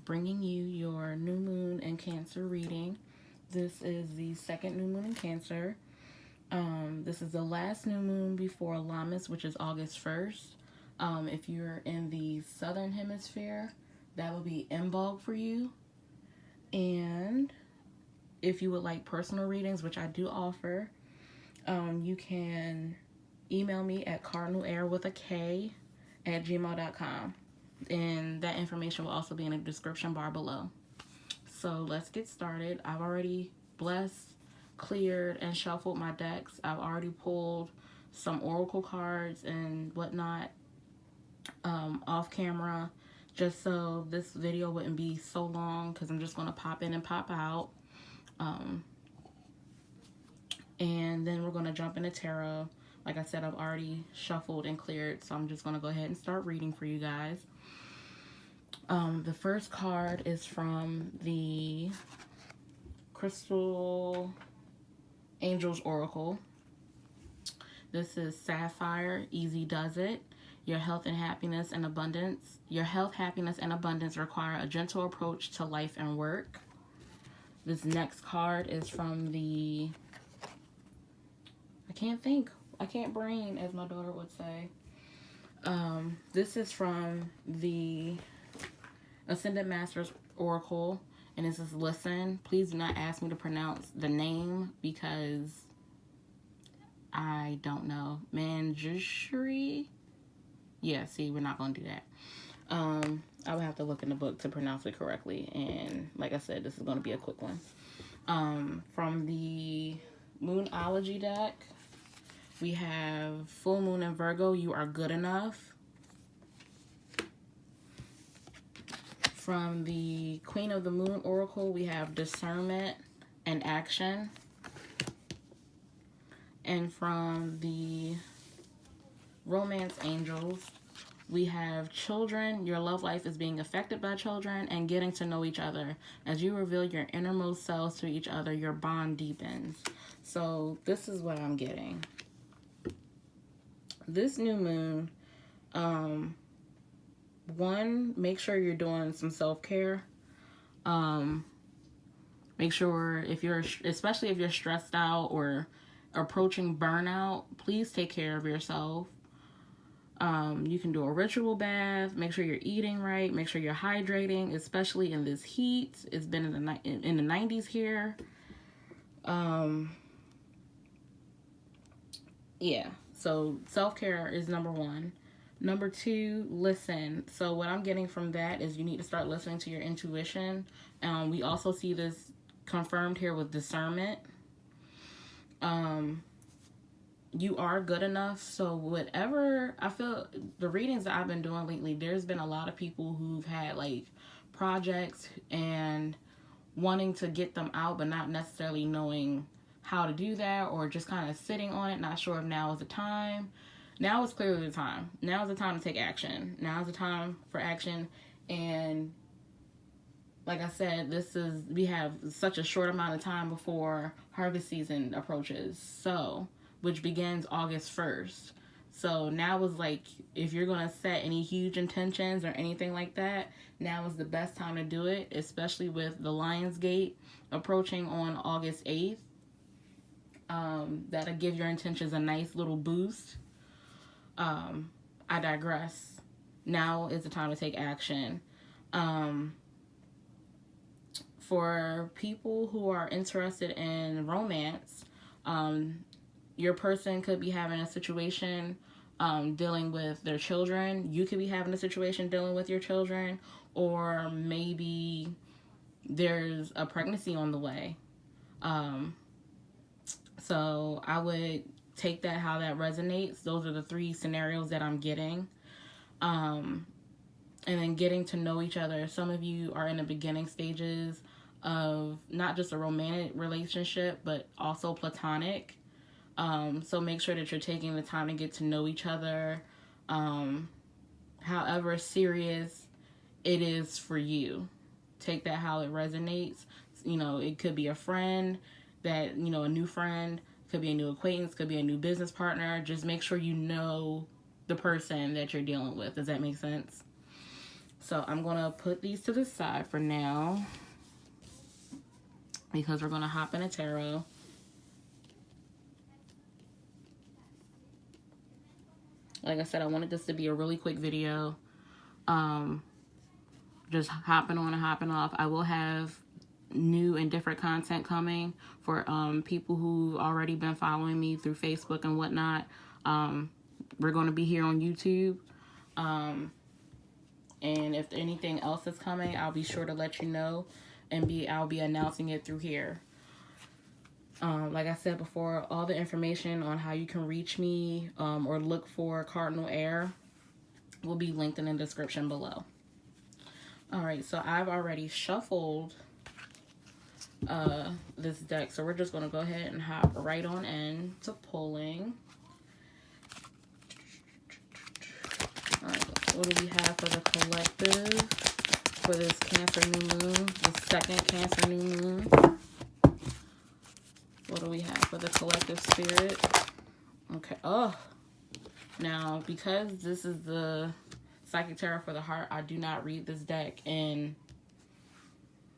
bringing you your new moon and Cancer reading. This is the second new moon in Cancer. This is the last new moon before Lammas, which is August 1st. If you're in the southern hemisphere, that will be Imbolc for you. And if you would like personal readings, which I do offer, you can email me at cardinalair@gmail.com. And that information will also be in the description bar below. So let's get started. I've already blessed, cleared, and shuffled my decks. I've already pulled some oracle cards and whatnot off camera, just so this video wouldn't be so long, because I'm just going to pop in and pop out. And then we're going to jump into tarot. Like I said, I've already shuffled and cleared, so I'm just going to go ahead and start reading for you guys. The first card is from the Crystal Angels Oracle. This is Sapphire. Easy does it. Your health, happiness, and abundance require a gentle approach to life and work. This next card is from the, I can't brain, as my daughter would say. This is from the Ascended Masters Oracle, and this is Listen. Please do not ask me to pronounce the name, because I don't know. Manjushri? Yeah, see, we're not going to do that. I would have to look in the book to pronounce it correctly, and like I said, this is going to be a quick one. From the Moonology deck, we have Full Moon in Virgo, You Are Good Enough. From the Queen of the Moon Oracle, we have Discernment and Action. And from the Romance Angels, we have Children. Your love life is being affected by children and getting to know each other. As you reveal your innermost selves to each other, your bond deepens. So this is what I'm getting. This new moon, one, make sure you're doing some self-care. Make sure, especially if you're stressed out or approaching burnout, please take care of yourself. You can do a ritual bath. Make sure you're eating right. Make sure you're hydrating, especially in this heat. It's been in the 90s here. Yeah, so self-care is number one. Number two, listen. So what I'm getting from that is you need to start listening to your intuition. We also see this confirmed here with discernment. You are good enough. So whatever, I feel the readings that I've been doing lately, there's been a lot of people who've had like projects and wanting to get them out, but not necessarily knowing how to do that, or just kind of sitting on it, not sure if now is the time. Now is clearly the time. Now is the time to take action. Now is the time for action. And like I said, we have such a short amount of time before harvest season approaches. So, which begins August 1st. So now is like, if you're going to set any huge intentions or anything like that, now is the best time to do it, especially with the Lionsgate approaching on August 8th. That'll give your intentions a nice little boost. I digress. Now is the time to take action. For people who are interested in romance, your person could be having a situation dealing with their children. You could be having a situation dealing with your children, or maybe there's a pregnancy on the way. So I would take that how that resonates. Those are the three scenarios that I'm getting. And then getting to know each other. Some of you are in the beginning stages of not just a romantic relationship, but also platonic. So make sure that you're taking the time to get to know each other. However serious it is for you, take that how it resonates. You know, it could be a friend that, a new friend, could be a new acquaintance, could be a new business partner. Just make sure you know the person that you're dealing with. Does that make sense? So I'm going to put these to the side for now because we're going to hop in a tarot. Like I said, I wanted this to be a really quick video. Just hopping on and hopping off. I will have new and different content coming for people who've already been following me through Facebook and whatnot. We're going to be here on YouTube. And if anything else is coming, I'll be sure to let you know, and I'll be announcing it through here. Like I said before, all the information on how you can reach me or look for Cardinal Air will be linked in the description below. All right, so I've already shuffled this deck, so we're just going to go ahead and hop right on into pulling. All right, what do we have for the collective for this Cancer new moon, the second Cancer new moon? What do we have for the collective spirit? Okay. Oh, now because this is the Psychic Tarot for the Heart, I do not read this deck in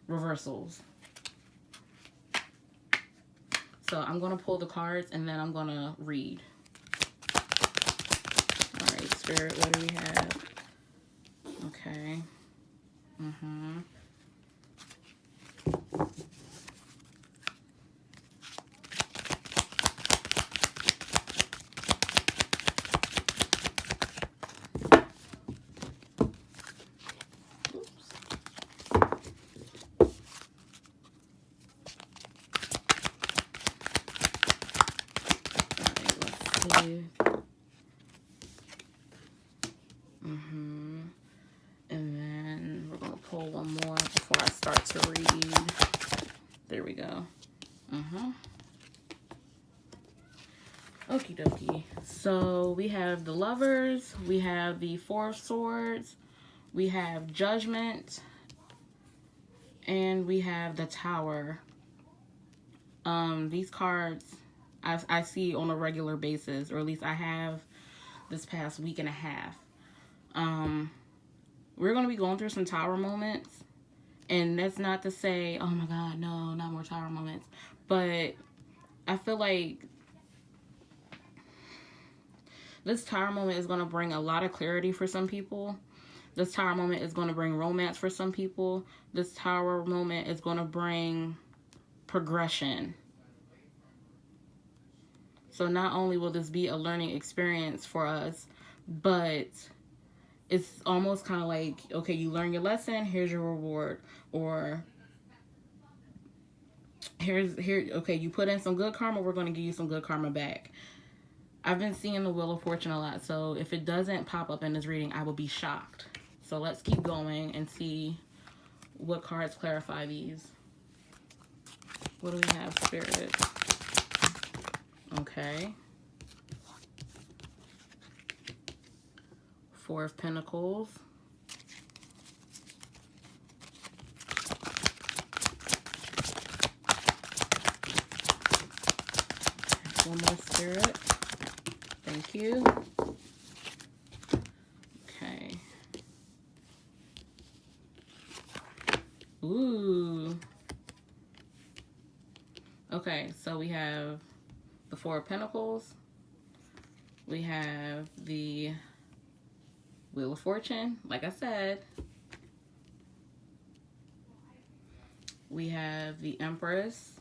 reversals. So I'm going to pull the cards and then I'm going to read. All right, Spirit, what do we have? Okay. And then we're going to pull one more before I start to read. There we go. Okie dokie. So we have the Lovers, we have the Four of Swords, we have Judgment, and we have the Tower. These cards I see on a regular basis, or at least I have this past week and a half. We're going to be going through some Tower moments, and that's not to say, oh my God, no, not more Tower moments, but I feel like this Tower moment is going to bring a lot of clarity for some people. This Tower moment is going to bring romance for some people. This Tower moment is going to bring progression. So not only will this be a learning experience for us, but it's almost kind of like, okay, you learn your lesson, here's your reward. Or okay, you put in some good karma, we're going to give you some good karma back. I've been seeing the Wheel of Fortune a lot, so if it doesn't pop up in this reading, I will be shocked. So let's keep going and see what cards clarify these. What do we have, Spirit? Okay. Four of Pentacles. One more, Spirit. Thank you. Okay. Ooh. Okay, so we have the Four of Pentacles. We have the Wheel of Fortune, like I said. We have the Empress.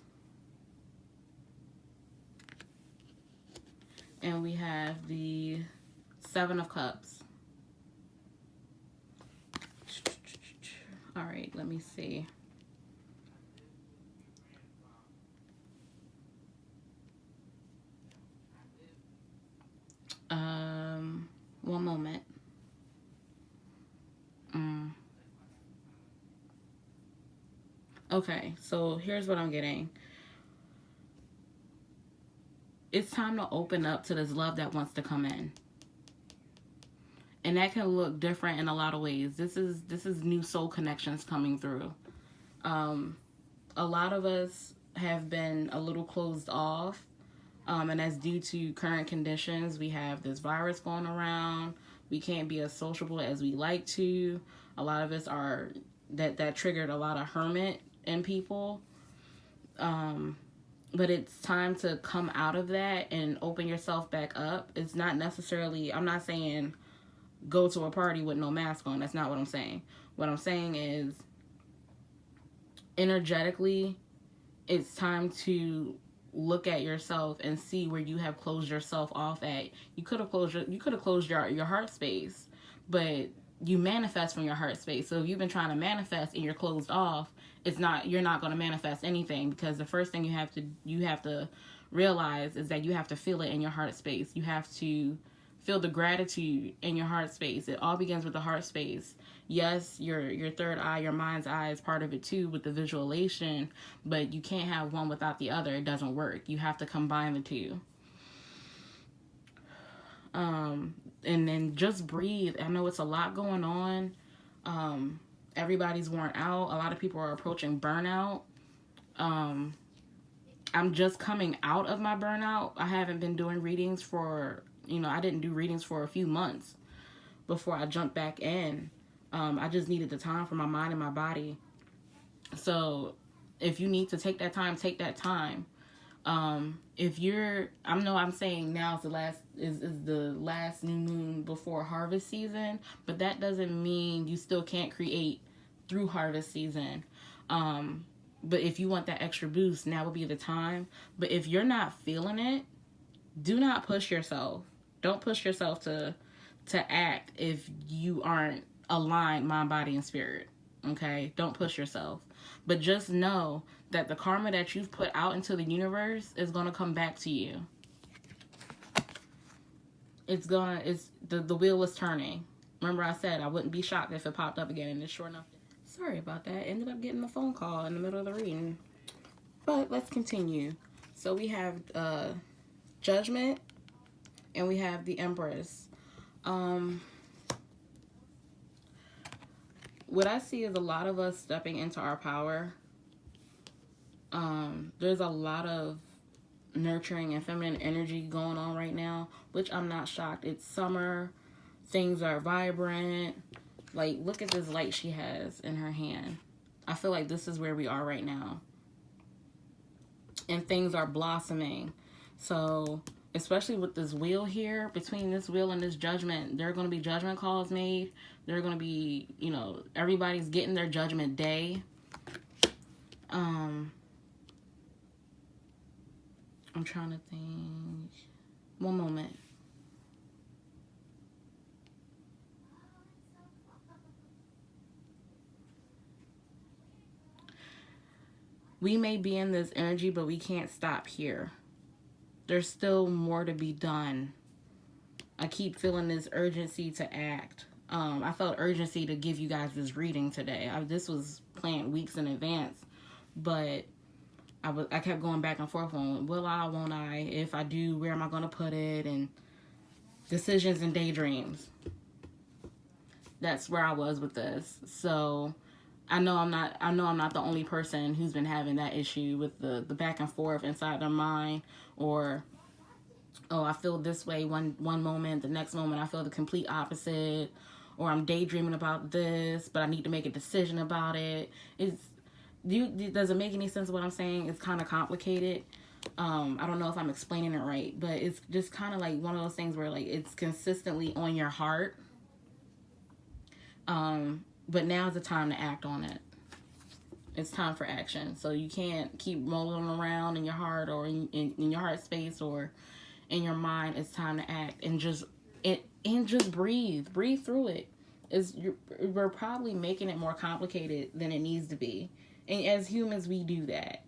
And we have the Seven of Cups. All right, let me see. One moment. Okay, so here's what I'm getting. It's time to open up to this love that wants to come in. And that can look different in a lot of ways. This is new soul connections coming through. A lot of us have been a little closed off. And that's due to current conditions. We have this virus going around. We can't be as sociable as we like to. A lot of us are, that triggered a lot of hermit in people. But it's time to come out of that and open yourself back up. It's not necessarily, I'm not saying go to a party with no mask on. That's not what I'm saying. What I'm saying is, energetically, it's time to look at yourself and see where you have closed yourself off at. You could have closed your heart space, but you manifest from your heart space. So if you've been trying to manifest and you're closed off, you're not going to manifest anything, because the first thing you have to realize is that you have to feel it in your heart space. You have to feel the gratitude in your heart space. It all begins with the heart space. Yes, your third eye, your mind's eye, is part of it too with the visualization, but you can't have one without the other. It doesn't work. You have to combine the two. And then just breathe. I know it's a lot going on. Everybody's worn out. A lot of people are approaching burnout. I'm just coming out of my burnout. I haven't been doing readings for, I didn't do readings for a few months before I jumped back in. I just needed the time for my mind and my body. So if you need to take that time, take that time. I'm saying now is the last new moon before harvest season, but that doesn't mean you still can't create through harvest season. But if you want that extra boost, now would be the time. But if you're not feeling it, do not push yourself. Don't push yourself to act if you aren't aligned mind, body, and spirit. Okay? Don't push yourself. But just know that the karma that you've put out into the universe is going to come back to you. The wheel is turning. Remember I said I wouldn't be shocked if it popped up again, and it's sure enough. Sorry about that. Ended up getting a phone call in the middle of the reading. But let's continue. So we have Judgment, and we have the Empress. What I see is a lot of us stepping into our power. There's a lot of nurturing and feminine energy going on right now, which I'm not shocked. It's summer. Things are vibrant. Like, look at this light she has in her hand. I feel like this is where we are right now. And things are blossoming. So, especially with this wheel here, between this wheel and this Judgment, there are going to be judgment calls made. There are going to be, everybody's getting their judgment day. I'm trying to think. One moment. We may be in this energy, but we can't stop here. There's still more to be done. I keep feeling this urgency to act. I felt urgency to give you guys this reading today. This was planned weeks in advance, but I kept going back and forth on, will I, won't I? If I do, where am I going to put it? And decisions and daydreams. That's where I was with this. So I know I'm not the only person who's been having that issue with the back and forth inside their mind, or, oh, I feel this way one moment, the next moment I feel the complete opposite, or I'm daydreaming about this, but I need to make a decision about it. Does it make any sense what I'm saying? It's kind of complicated. I don't know if I'm explaining it right, but it's just kind of like one of those things where, like, it's consistently on your heart. But now's the time to act on it. It's time for action. So you can't keep rolling around in your heart, or in your heart space, or in your mind. It's time to act and just breathe. Breathe through it. We're probably making it more complicated than it needs to be. And as humans, we do that.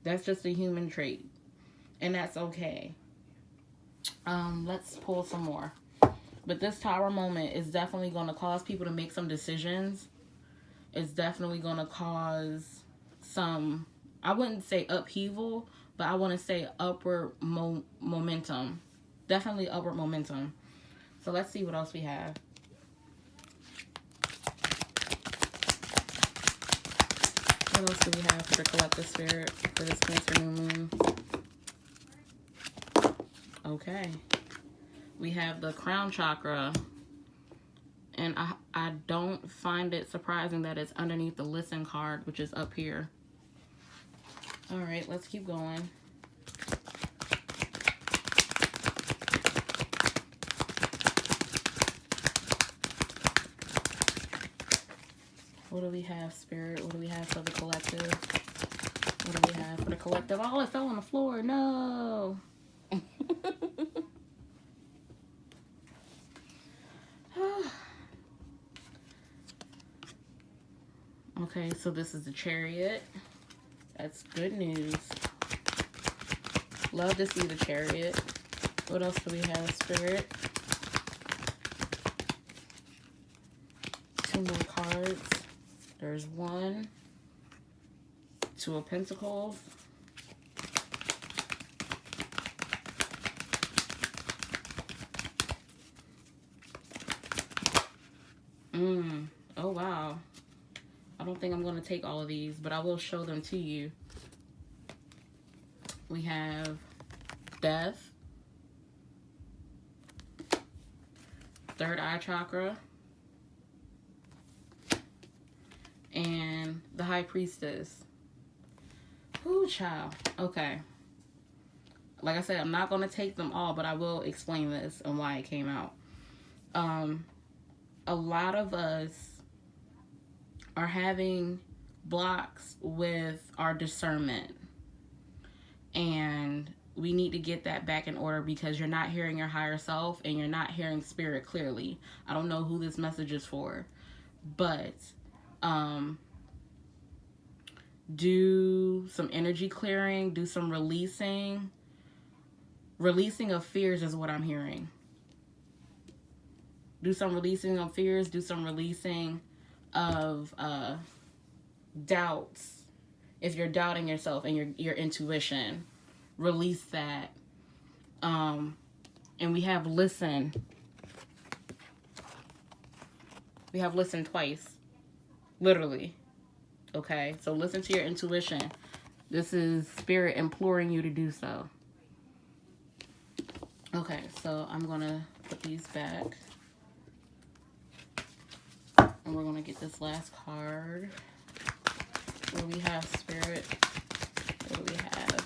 That's just a human trait. And that's okay. Let's pull some more. But this Tower moment is definitely going to cause people to make some decisions. It's definitely going to cause some, I wouldn't say upheaval, but I want to say upward momentum. Definitely upward momentum. So let's see what else we have. What else do we have for the collective spirit for this Cancer new moon? Okay. We have the crown chakra. and I don't find it surprising that it's underneath the listen card, which is up here. All right, let's keep going. What do we have, Spirit? What do we have for the collective? What do we have for the collective? Oh, it fell on the floor. No. Okay, so this is the Chariot. That's good news. Love to see the Chariot. What else do we have, Spirit? 2 more cards. There's 1. 2 of Pentacles. Oh, wow. I don't think I'm going to take all of these, but I will show them to you. We have Death, 3rd eye chakra, and the High Priestess. Ooh, child. Okay. Like I said, I'm not going to take them all, but I will explain this and why it came out. A lot of us are having blocks with our discernment, and we need to get that back in order because you're not hearing your higher self and you're not hearing spirit clearly. I don't know who this message is for, but do some energy clearing, do some releasing of fears is what I'm hearing. Do some releasing of fears, do some releasing of doubts. If you're doubting yourself and your intuition, release that. And we have listen. We have listen twice. Literally. Okay, so listen to your intuition. This is spirit imploring you to do so. Okay, so I'm gonna put these back. And we're going to get this last card. What do we have, Spirit? What do we have?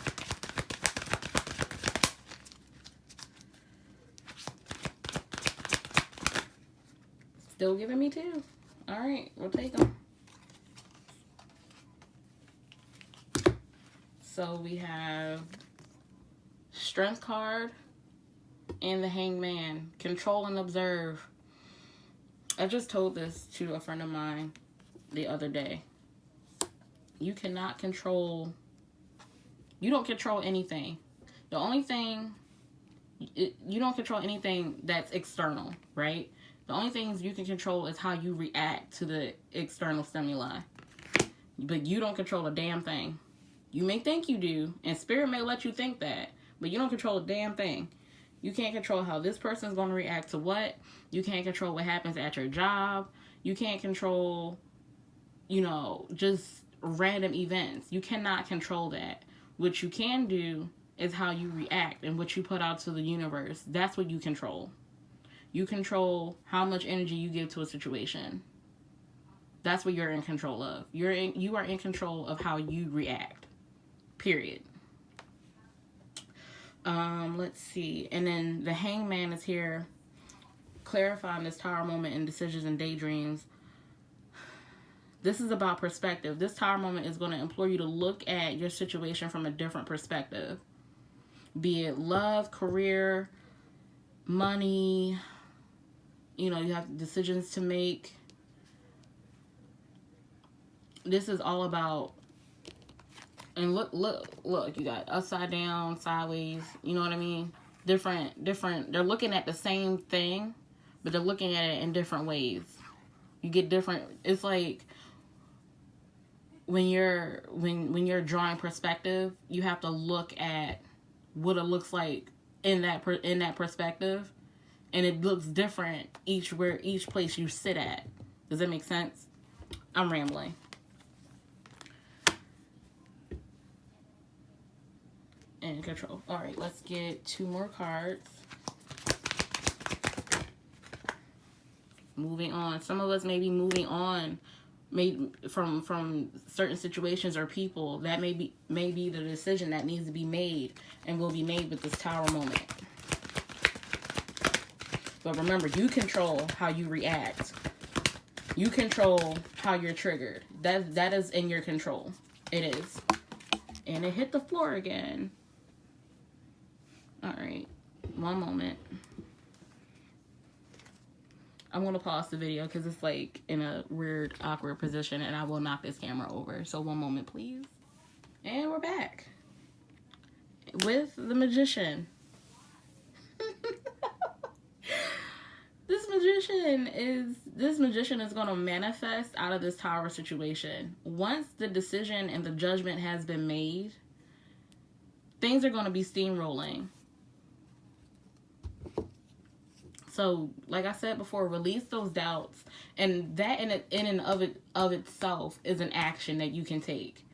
Still giving me 2. All right, we'll take them. So we have Strength card and the Hangman. Control and observe. I just told this to a friend of mine the other day. You cannot control, you don't control anything. The only thing, you don't control anything that's external, right? The only things you can control is how you react to the external stimuli. But you don't control a damn thing. You may think you do, and spirit may let you think that, but you don't control a damn thing. You can't control how this person's going to react to what. You can't control what happens at your job. You can't control, just random events. You cannot control that. What you can do is how you react and what you put out to the universe. That's what you control. You control how much energy you give to a situation. That's what you're in control of. You are in control of how you react. Period. Let's see. And then the Hangman is here clarifying this Tower moment in decisions and daydreams. This is about perspective. This Tower moment is going to implore you to look at your situation from a different perspective. Be it love, career, money, you have decisions to make. This is all about, and look, you got upside down, sideways, you know what I mean? Different, they're looking at the same thing, but they're looking at it in different ways. You get different, it's like when you're drawing perspective, you have to look at what it looks like in that perspective, and it looks different each place you sit at. Does that make sense? I'm rambling. And control. All right, let's get 2 more cards. moving on. Some of us may be moving on from certain situations or people. That may be the decision that needs to be made and will be made with this Tower moment. But remember, you control how you react. You control how you're triggered. That is in your control. It is. And it hit the floor again. All right. One moment. I'm going to pause the video because it's like in a weird, awkward position and I will knock this camera over. So one moment, please. And we're back with the Magician. This magician is going to manifest out of this Tower situation. Once the decision and the judgment has been made, things are going to be steamrolling. So, like I said before, release those doubts, and that in and of itself is an action that you can take.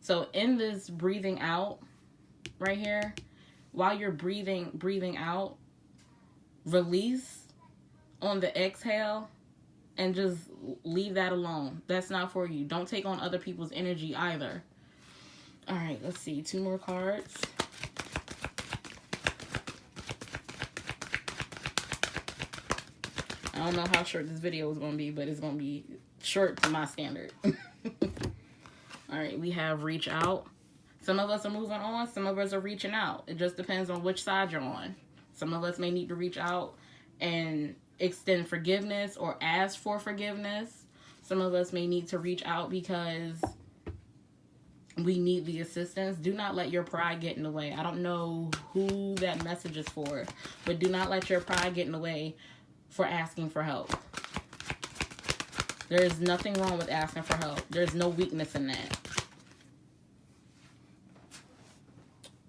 So, in this breathing out right here, while you're breathing out, release on the exhale and just leave that alone. That's not for you. Don't take on other people's energy either. All right, let's see. 2 more cards. I don't know how short this video is going to be, but it's going to be short to my standard. All right, we have reach out. Some of us are moving on. Some of us are reaching out. It just depends on which side you're on. Some of us may need to reach out and extend forgiveness or ask for forgiveness. Some of us may need to reach out because we need the assistance. Do not let your pride get in the way. I don't know who that message is for, but do not let your pride get in the way for asking for help. There is nothing wrong with asking for help. There's no weakness in that.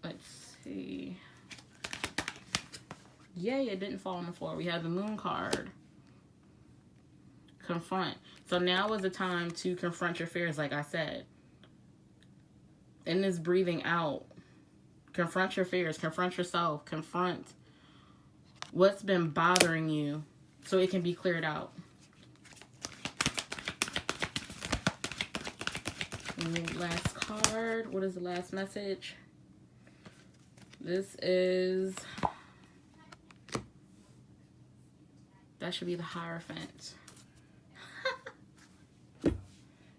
Let's see. Yay, it didn't fall on the floor. We have the Moon card. Confront. So now is the time to confront your fears, like I said. In this breathing out, confront your fears, confront yourself, confront what's been bothering you so it can be cleared out. And last card. What is the last message? This is... that should be the Hierophant.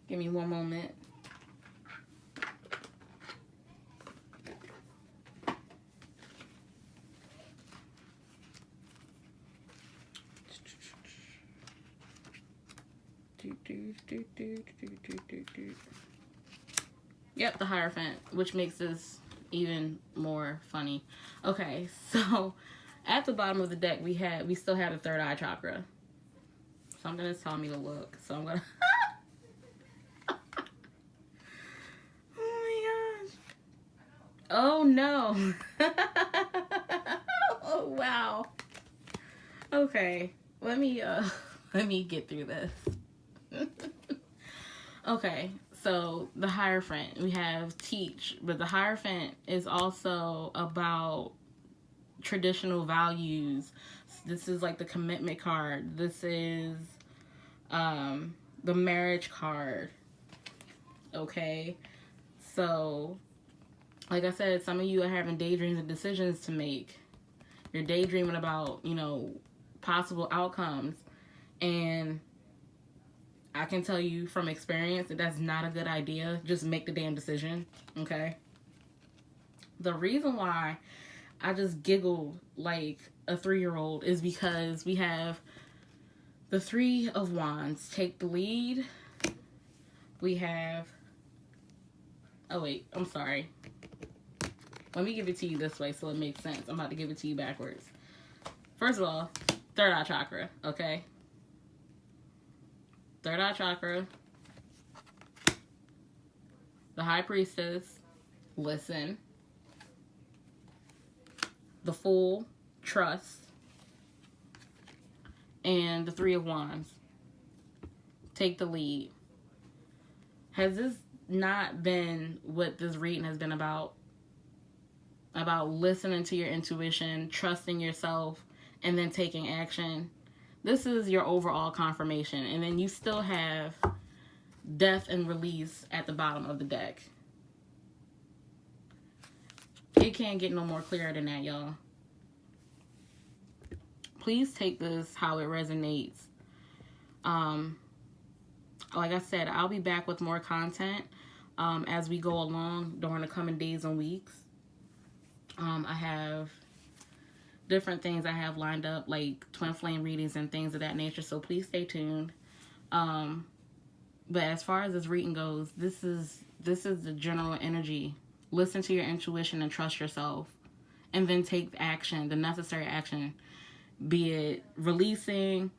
Give me one moment. Yep, the Hierophant, which makes this even more funny. Okay, so at the bottom of the deck, we still have the third eye chakra. Something is telling me to look, so I'm gonna. Oh my gosh! Oh no! Oh wow! Okay, let me get through this. Okay, so the Hierophant, we have teach, but the Hierophant is also about traditional values. This is like the commitment card. This is the marriage card. Okay, so like I said, some of you are having daydreams and decisions to make. You're daydreaming about, possible outcomes, and I can tell you from experience that that's not a good idea. Just make the damn decision, okay? The reason why I just giggled like a 3-year-old is because we have the 3 of Wands. Take the lead. We have... oh, wait. I'm sorry. Let me give it to you this way so it makes sense. I'm about to give it to you backwards. First of all, third eye chakra, okay? Third eye chakra. The High Priestess. Listen. The Fool. Trust. And the 3 of Wands. Take the lead. Has this not been what this reading has been about? About listening to your intuition, trusting yourself, and then taking action. This is your overall confirmation. And then you still have death and release at the bottom of the deck. It can't get no more clearer than that, y'all. Please take this how it resonates. Like I said, I'll be back with more content as we go along during the coming days and weeks. I have different things I have lined up, like twin flame readings and things of that nature, so please stay tuned. But as far as this reading goes, this is the general energy. Listen to your intuition and trust yourself, and then take action, the necessary action, be it releasing,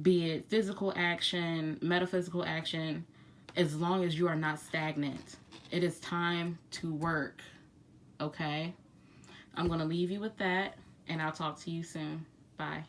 be it physical action, metaphysical action, as long as you are not stagnant. It is time to work, okay? I'm going to leave you with that, and I'll talk to you soon. Bye.